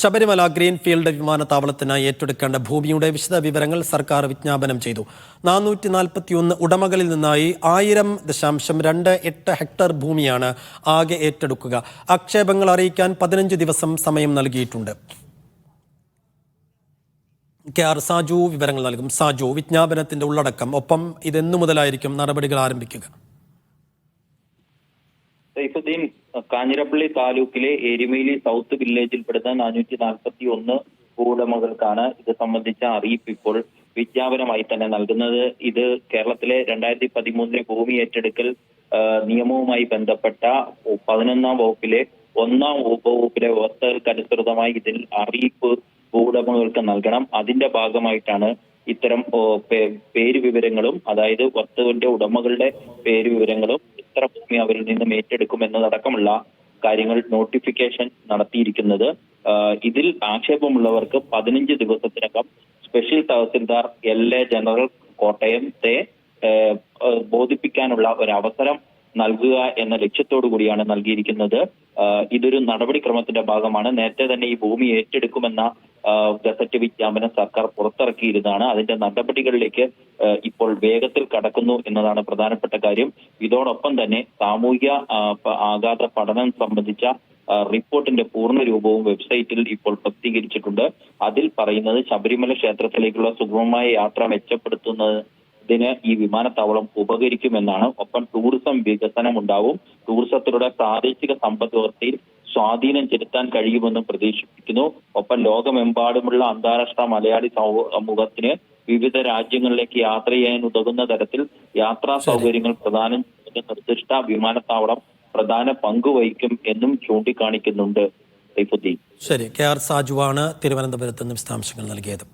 Sabarimala greenfield വിമാനത്താവളത്തിന് ഏറ്റെടുക്കേണ്ട ഭൂമിയുടെ വിശദ വിവരങ്ങൾ സർക്കാർ വിജ്ഞാപനം ചെയ്തു. 441 ഉടമകളിൽ നിന്നായി 1000.28 ഹെക്ടർ ഭൂമിയാണ് ആകെ ഏറ്റെടുക്കുക. ആക്ഷേപങ്ങൾ അറിയിക്കാൻ 15 ദിവസം സമയം നൽകിയിട്ടുണ്ട്. KR സാജു വിവരങ്ങൾ നൽകും. സാജു, വിജ്ഞാപനത്തിന്റെ ഉള്ളടക്കം, ഒപ്പം ഇതെന്നു മുതലായിരിക്കും നടപടികൾ ആരംഭിക്കുക? സൈഫുദ്ദീൻ, കാഞ്ഞിരപ്പള്ളി താലൂക്കിലെ എരുമേലി സൗത്ത് വില്ലേജിൽപ്പെടുന്ന 441 ഭൂവുടമകൾക്കാണ് ഇത് സംബന്ധിച്ച അറിയിപ്പ് ഇപ്പോൾ വിജ്ഞാപനമായി തന്നെ നൽകുന്നത്. ഇത് കേരളത്തിലെ 2013 ഭൂമി ഏറ്റെടുക്കൽ നിയമവുമായി ബന്ധപ്പെട്ട 11ാം വകുപ്പിലെ 1ാം ഉപവകുപ്പിലെ വ്യവസ്ഥകൾക്കനുസൃതമായി ഇതിൽ അറിയിപ്പ് ഭൂവുടമകൾക്ക് നൽകണം. അതിന്റെ ഭാഗമായിട്ടാണ് ഇത്തരം പേര് വിവരങ്ങളും, അതായത് വസ്തുവിന്റെ ഉടമകളുടെ പേര് വിവരങ്ങളും എത്ര ഭൂമി അവരിൽ നിന്നും ഏറ്റെടുക്കും എന്നതടക്കമുള്ള കാര്യങ്ങൾ നോട്ടിഫിക്കേഷൻ നടത്തിയിരിക്കുന്നത്. ഇതിൽ ആക്ഷേപമുള്ളവർക്ക് 15 ദിവസത്തിനകം സ്പെഷ്യൽ തഹസിൽദാർ LA ജനറൽ കോട്ടയത്തെ ബോധിപ്പിക്കാനുള്ള ഒരു അവസരം നൽകുക എന്ന ലക്ഷ്യത്തോടു കൂടിയാണ് നൽകിയിരിക്കുന്നത്. ഇതൊരു നടപടിക്രമത്തിന്റെ ഭാഗമാണ്. നേരത്തെ തന്നെ ഈ ഭൂമി ഏറ്റെടുക്കുമെന്ന ഗസറ്റ് വിജ്ഞാപനം സർക്കാർ പുറത്തിറക്കിയിരുന്നതാണ്. അതിന്റെ നടപടികളിലേക്ക് ഇപ്പോൾ വേഗത്തിൽ കടക്കുന്നു എന്നതാണ് പ്രധാനപ്പെട്ട കാര്യം. ഇതോടൊപ്പം തന്നെ സാമൂഹിക ആഘാത പഠനം സംബന്ധിച്ച റിപ്പോർട്ടിന്റെ പൂർണ്ണ രൂപവും വെബ്സൈറ്റിൽ ഇപ്പോൾ പ്രസിദ്ധീകരിച്ചിട്ടുണ്ട്. അതിൽ പറയുന്നത് ശബരിമല ക്ഷേത്രത്തിലേക്കുള്ള സുഗമമായ യാത്ര മെച്ചപ്പെടുത്തുന്നതിന് ഈ വിമാനത്താവളം ഉപകരിക്കുമെന്നാണ്. ഒപ്പം ടൂറിസം വികസനം ഉണ്ടാവും. ടൂറിസത്തിലൂടെ പ്രാദേശിക സമ്പദ് വ്യവസ്ഥയിൽ സ്വാധീനം ചെലുത്താൻ കഴിയുമെന്നും പ്രതീക്ഷിക്കുന്നു. ഒപ്പം ലോകമെമ്പാടുമുള്ള അന്താരാഷ്ട്ര മലയാളി സമൂഹത്തിന് വിവിധ രാജ്യങ്ങളിലേക്ക് യാത്ര ചെയ്യാൻ ഉതകുന്ന തരത്തിൽ യാത്രാ സൗകര്യങ്ങൾ പ്രദാനം ചെയ്യുന്ന നിർദ്ദിഷ്ട വിമാനത്താവളം പ്രധാന പങ്ക് വഹിക്കും എന്നും ചൂണ്ടിക്കാണിക്കുന്നുണ്ട്. ശരി, KR സാജുവാണ് തിരുവനന്തപുരത്ത് നിന്ന് വിശദാംശങ്ങൾ നൽകിയത്.